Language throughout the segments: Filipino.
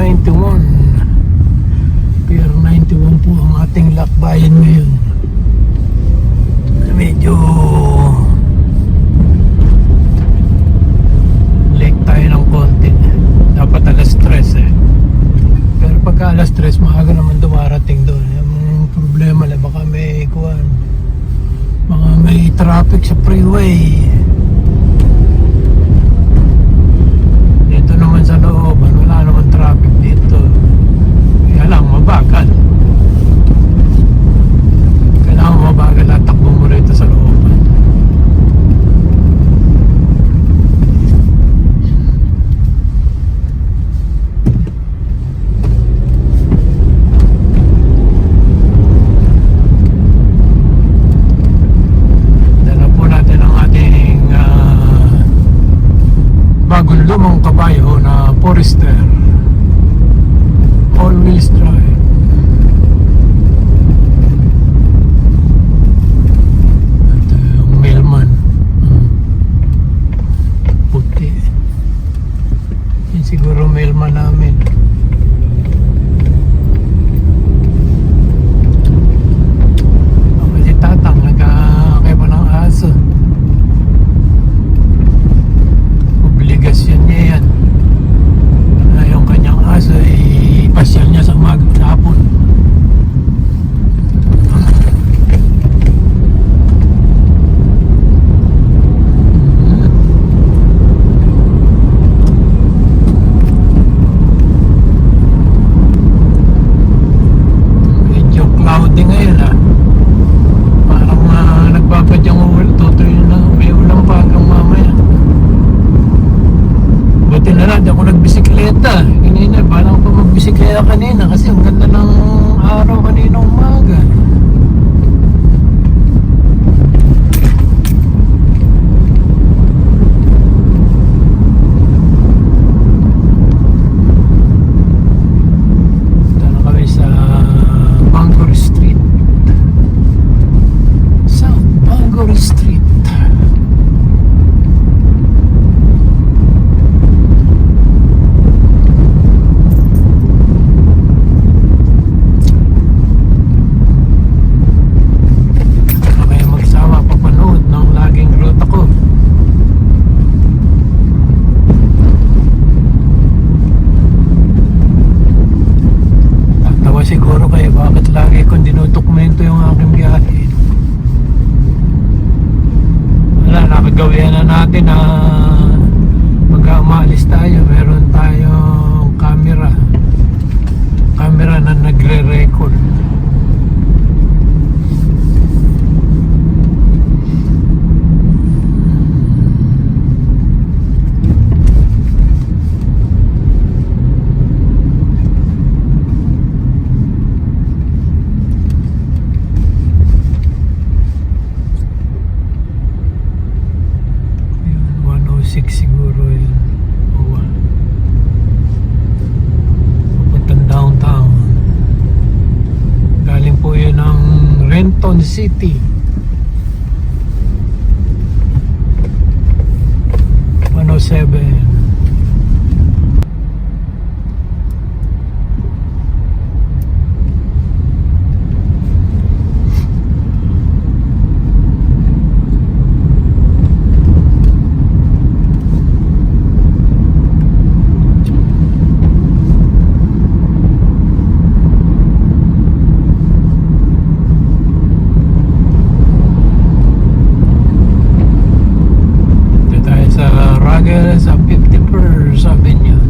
91. Pier 91 po ang ating lakbayan ngayon. Medyo late tayo ng konti. Dapat alas 3 eh. Pero pagka alas 3, maaga naman dumarating doon. Yung problema lang, baka may kuwan, mga may traffic sa freeway. Dito naman sa loob, wala naman traffic dito. Kaya lang, mabagal. Kailangan mabagal at takbo mo rito sa loob. Bagong lumang kabayo na Forester all-wheels drive. Ito yung mailman, puti. Yan siguro mailman namin. Si Tatang nagkakay pa ng aso. Obligasyon niya yan na yung kanyang aso ay pasyal niya sa umagang hapon. Medyo cloudy ngayon parang nagbabadyang ulan. Tutoy na may ulang pa hanggang mamaya. Buti na lang, di ako nagbisikleta. Kanina, balang pa magbisikleta kanina kasi ang ganda ng araw kanina umaga. Ito na kami sa Bangor Street. South Bangor Street. Siguro kayo bakit lagi kong dinudokumento yung aking biyahe. Wala, nakagawian na natin na mag-umaalis tayo. Meron tayong camera na nagre-record. Siguro yun. Papuntang downtown. Galing po yun ng Renton City. 107. Sa 51st Avenue.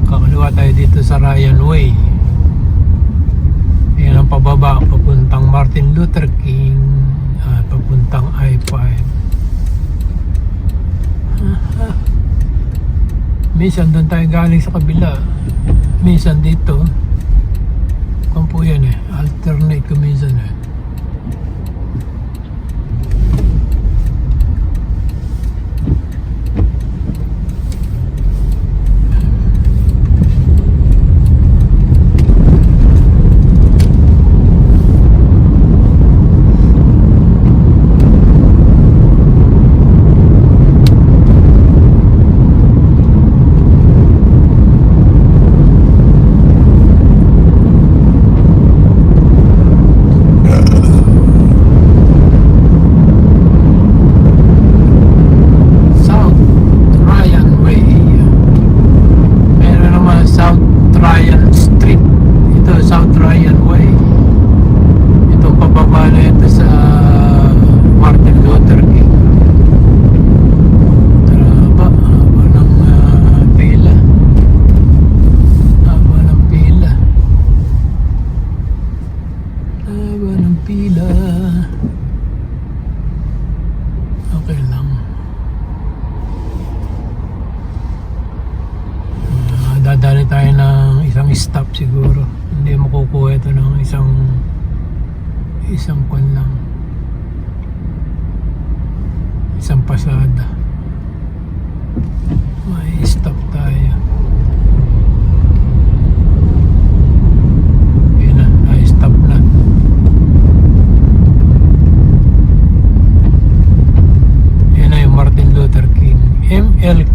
Kakaliwa tayo dito sa Ryan Way. Yan ang pababa papuntang Martin Luther King at papuntang I-5. Minsan doon tayo galing sa kabila, minsan dito. Kung po yan alternate ko minsan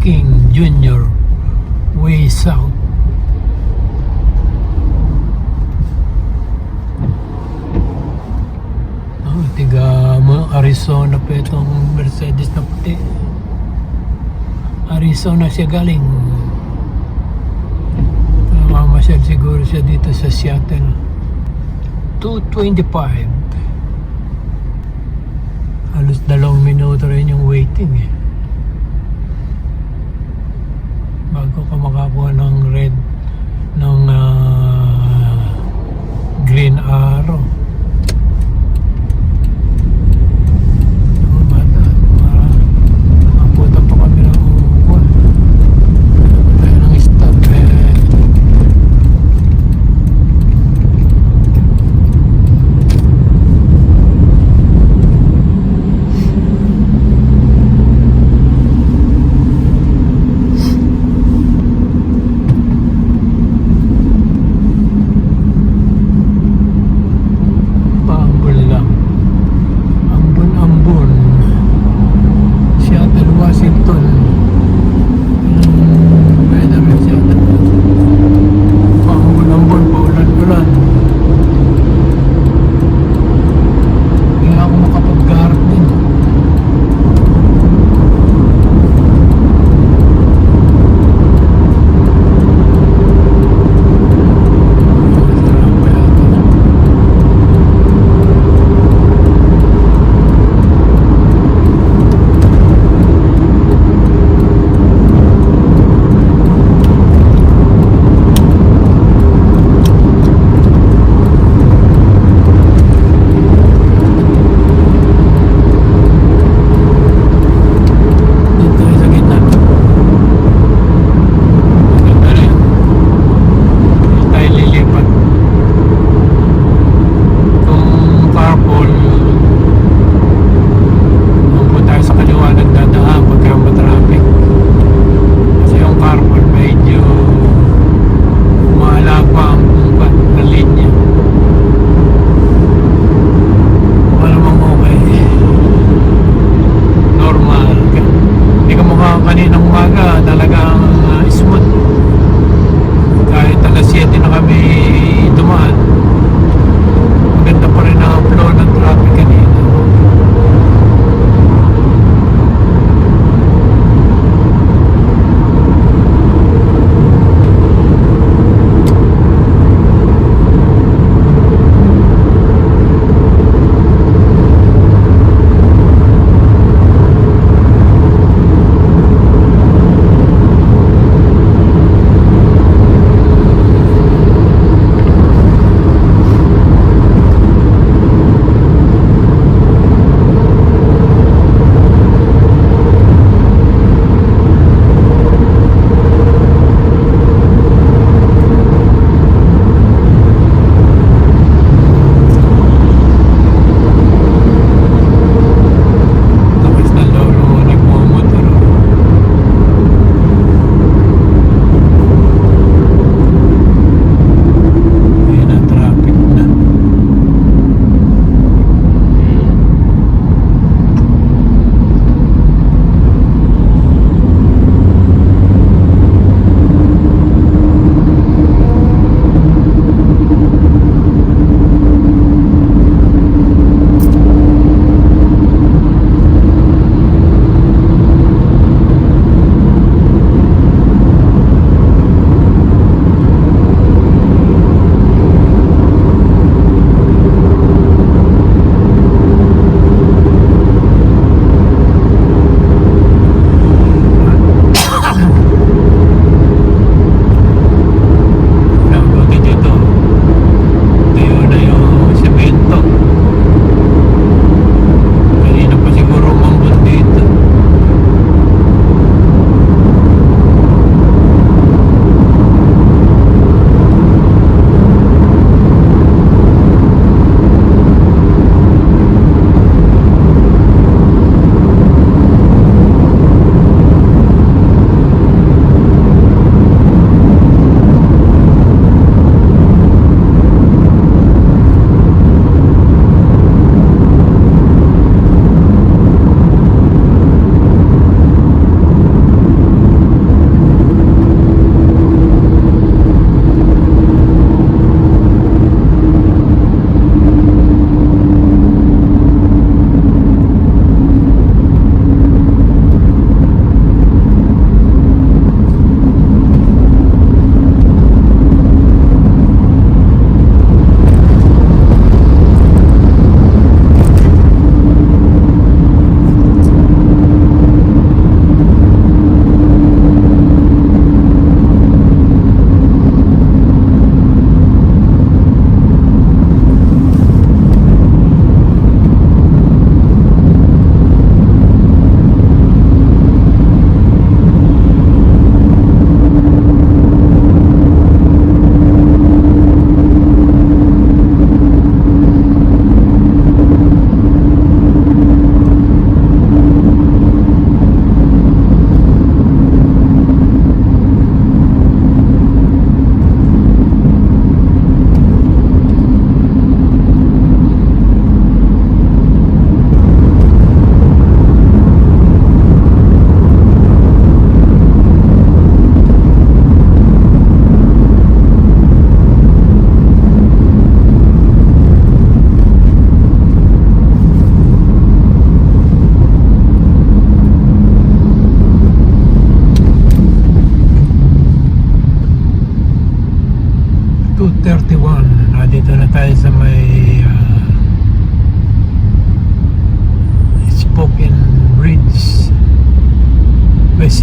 King Jr. Way South. Tiga Arizona pa itong Mercedes na puti. Arizona siya galing. Namamasyal siguro siya dito sa Seattle. 2:25. Halos 2 minuto rin yung waiting eh. Bago ka makakuha ng red, ng green arrow.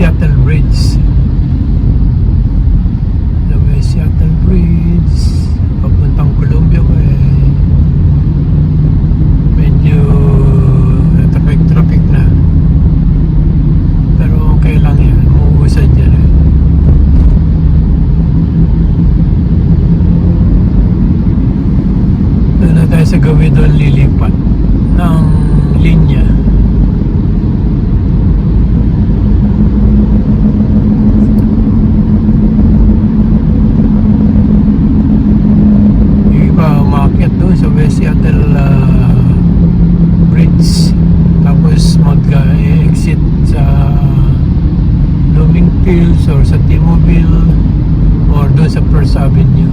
Seattle Bridge. The West Seattle Bridge papuntang Columbia Way. Medyo traffic na, pero okay lang yan, umuusad yan. Na tayo sa gawin doon, lilipat ng linya. Yung iba umakyat doon sa West Seattle Bridge, tapos mag-exit sa Bloomingfields or sa T-Mobile or doon sa First Avenue.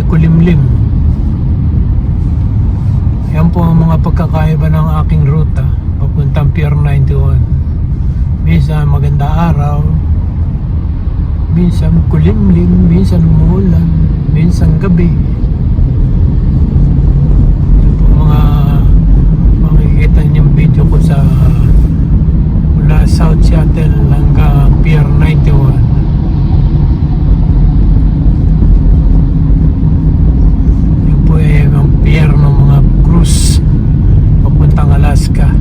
kulimlim. Yan po ang mga pagkakaiba ng aking ruta papuntang Pier 91. Minsan maganda araw, minsan kulimlim, minsan umuulan, minsan gabi. Ito po mga makikita niyong video ko sa mula South Seattle hanggang Pier 91. Yun po ay ang pier ng mga cruise papuntang Alaska.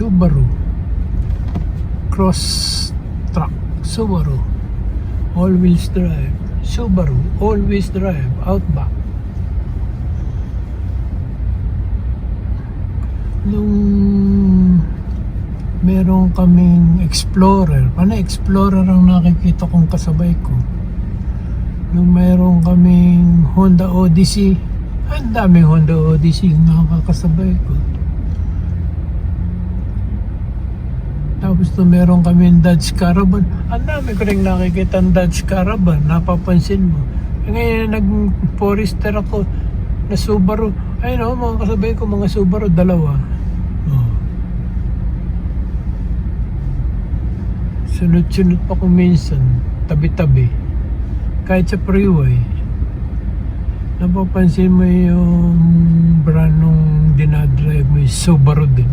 Subaru cross track, Subaru all wheels drive, Subaru all wheels drive Outback. Nung meron kaming Explorer, Explorer ang nakikita kong kasabay ko. Nung meron kaming Honda Odyssey, ang daming Honda Odyssey yung nakakasabay ko. Tapos nung meron kaming Dodge Caravan, ang dami ko rin nakikita ang Dodge Caravan, napapansin mo. Ngayon nag-forester ako na Subaru. Ayun o, mga kasabay ko, mga Subaru, dalawa. Sunod-sunod pa kung minsan, tabi-tabi. Kahit sa freeway, napapansin mo yung brand nung dinadrive mo, yung Subaru din.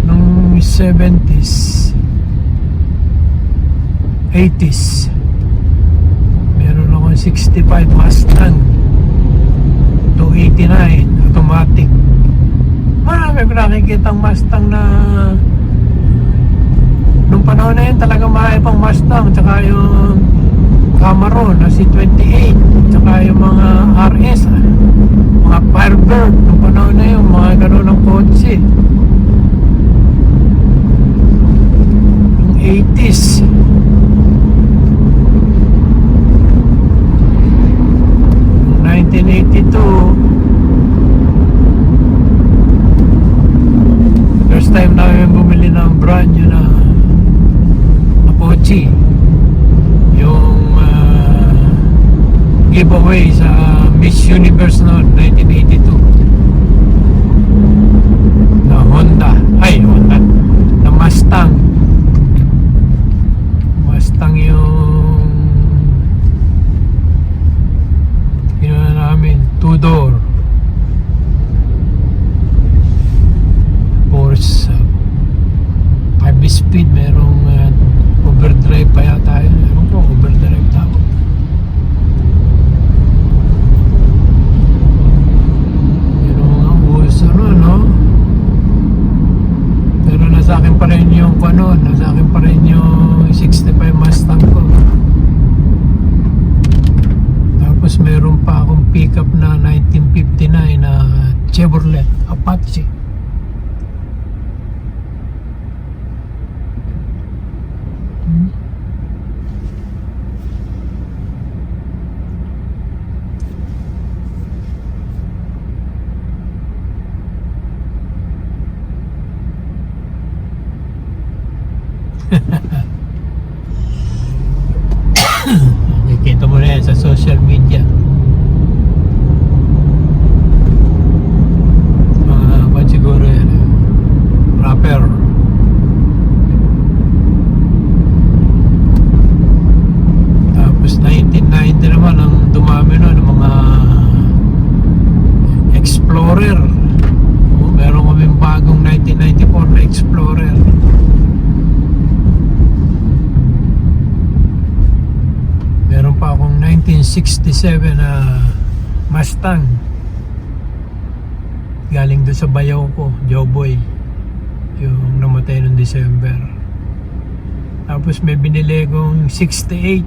Nung 70s, 80s, meron akong 65 Mustang 289 automatic. Marami ko nakikitang Mustang na nung panahon na yun talaga maayapang Mustang, tsaka yung Camaro na C28, tsaka yung mga RS, mga Firebird nung panahon na yun, mga gano'n ng kotse. Yung 80s, yung 1982, first time namin bumili ng brand new na kotse, yung giveaway sa Miss Universe noon 1982 na Honda na Mustang yung kinuha namin, 2-door Force 5-speed, merong overdrive pa yata yun. Ewan ko, overdrive tawag. Pero mga uso nun, no? Pero nasa akin pa rin yung nasa akin pa rin yung 65 Mustang ko. Tapos meron pa akong pickup na 1959 na Chevrolet Apache. Nakikita mo na yan sa social media. Mga siguro yan, rapper. Tapos 1990 naman ang dumami nun, ng mga Explorer. Meron kaming bagong 1994 na Explorer. Meron pa akong 1967 na Mustang, galing doon sa bayaw ko, Joeboy, yung namatay noong December. Tapos may binili kong 68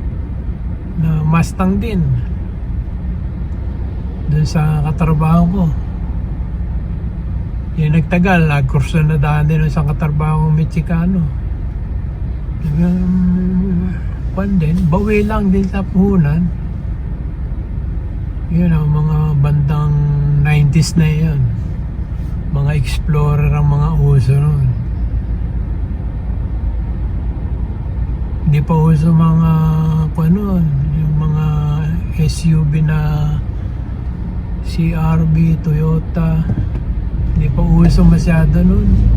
na Mustang din doon sa katrabaho ko. Yung nagtagal, nagkurso na daan din sa katrabaho kong Mexicano. kwan din, bawi lang din sa puhunan. Yun ang mga bandang 90s na yun. Mga explorer ang mga uso nun. Hindi pa uso mga kwan nun, yung mga SUV na CRV, Toyota. Hindi pa uso masyado nun.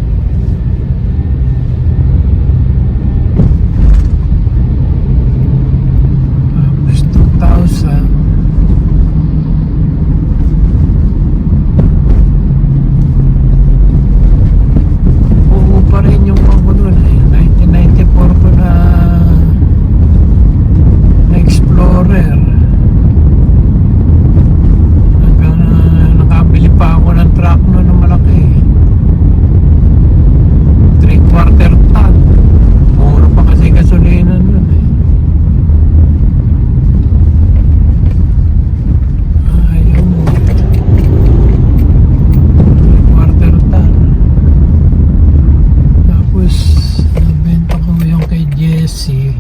Tapos 2000 buo pa rin yung ako nun eh. 1994 ko na Explorer. Hanggang nakabili pa ako ng truck nun na malaki. 3/4 ton. Mura pa kasi gasolina nun eh. Ayaw mo. 3/4 ton. Tapos nabenta ko yung kay Jesse.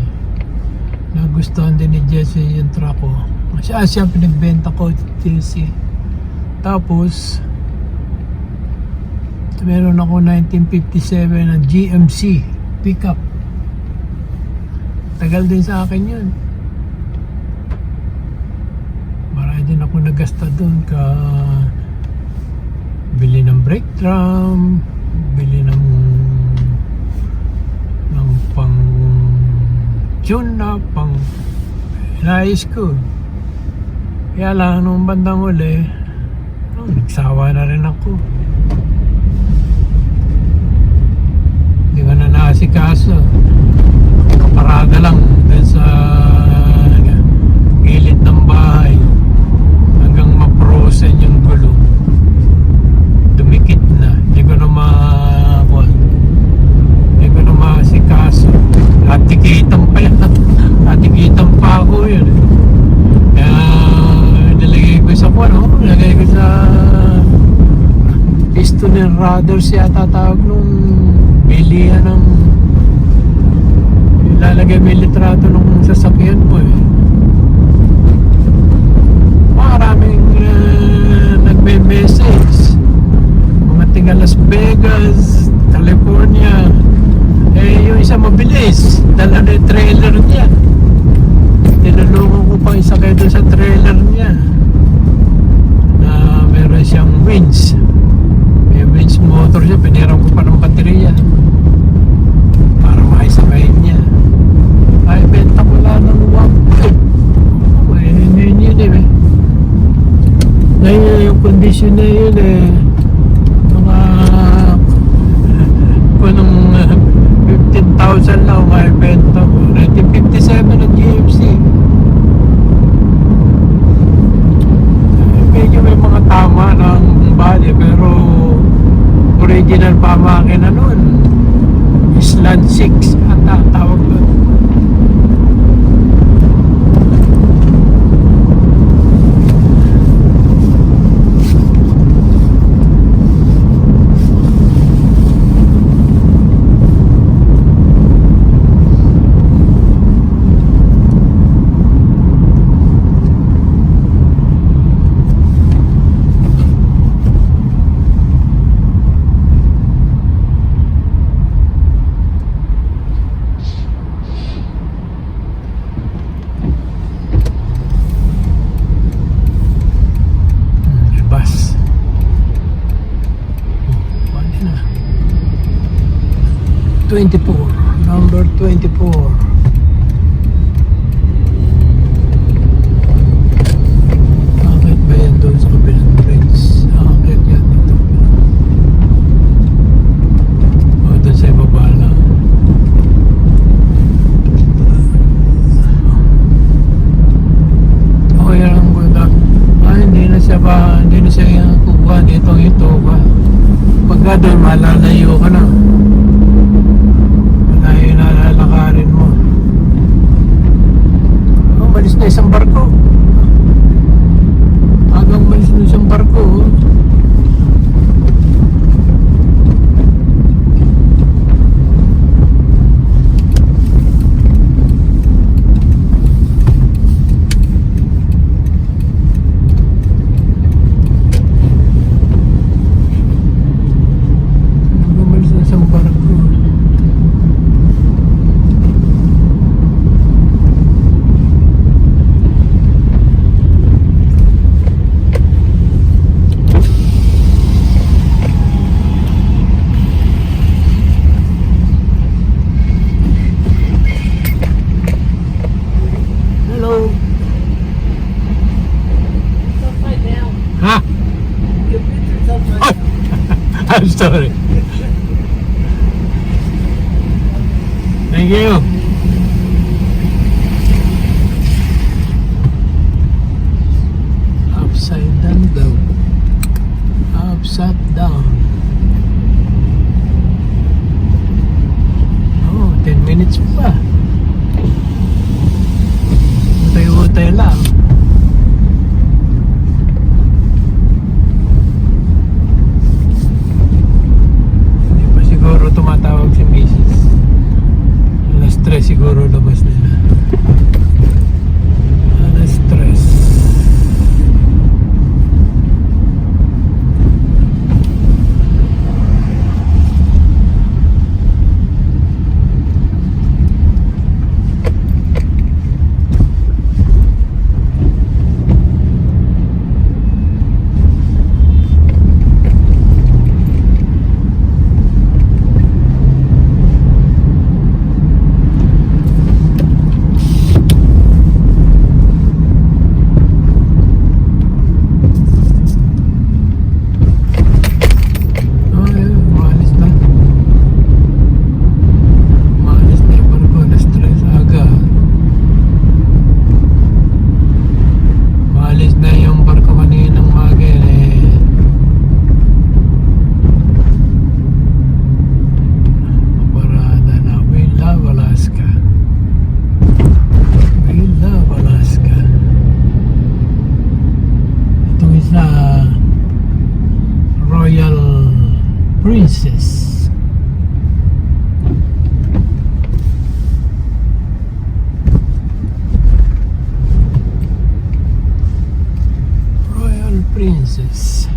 Nagustuhan din ni Jesse yung truck ko. Siya pinagbenta ko, Jesse. Tapos meron ako 1957 na GMC pickup. Tagal din sa akin yun. Marami din ako nagasta doon ka bili ng brake drum, bili ng pang tune na, pang inayos ko. Kaya lang nung bandang uli, nagsawa na rin ako. Hindi ko na naasikaso. Kaparada lang dahil sa gilid ng bahay hanggang ma-frozen yung gulong. Dumikit na. Hindi ko na maasikaso. Atikitan pa yan. Atikitan pa ako yun. Kaya nilagay ko sa nilagay ko sa piston and rudders yata tawag nung bilihan ng ilalagay may litrato nung sasakyan ko eh. Maraming nagme-message, mga tiga Las Vegas, California. Eh yung isa mabilis, dala na yung trailer niya. Tinulungan ko pa isa kayo doon sa trailer niya na meron siyang winch. May winch motor siya, piniram ko pa ng baterya para maisakayin niya. Ay, benta ko lang ng 1.5. Yun eh. Ngayon yung condition na yun eh, mga punong 15,000 lang may benta ko. 1957 na GMC. Medyo may mga tama ng body pero original pa makina nun. Island 6 at tawag doon. Bus. Paano na? 24. Number 24. Akit ba yan doon sa kabilang bridge? Akit yan dito. O, doon sa ibaba lang. O, yan ang ganda. Hindi na siya kukuha dito ba? Pagka doon, malalayo ka na. Malayo na lalakarin mo. Malis na isang barko. Hanggang malis na isang barko. I'm sorry. Thank you. Upside down daw. Upside down. Oh, 10 minutes pa. Utay-utay lang. Hindi pa siguro tumatawag si Mrs. Alas 3 siguro labas nila. Alas 3. Royal Princess. Royal Princess.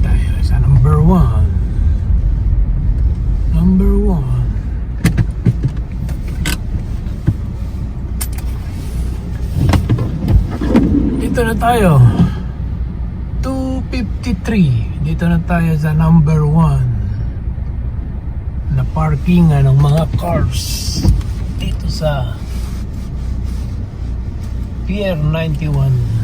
Tayo sa number 1. Number 1. Dito na tayo. 253. Dito na tayo sa number 1 na parkingan ng mga cars dito sa Pier 91.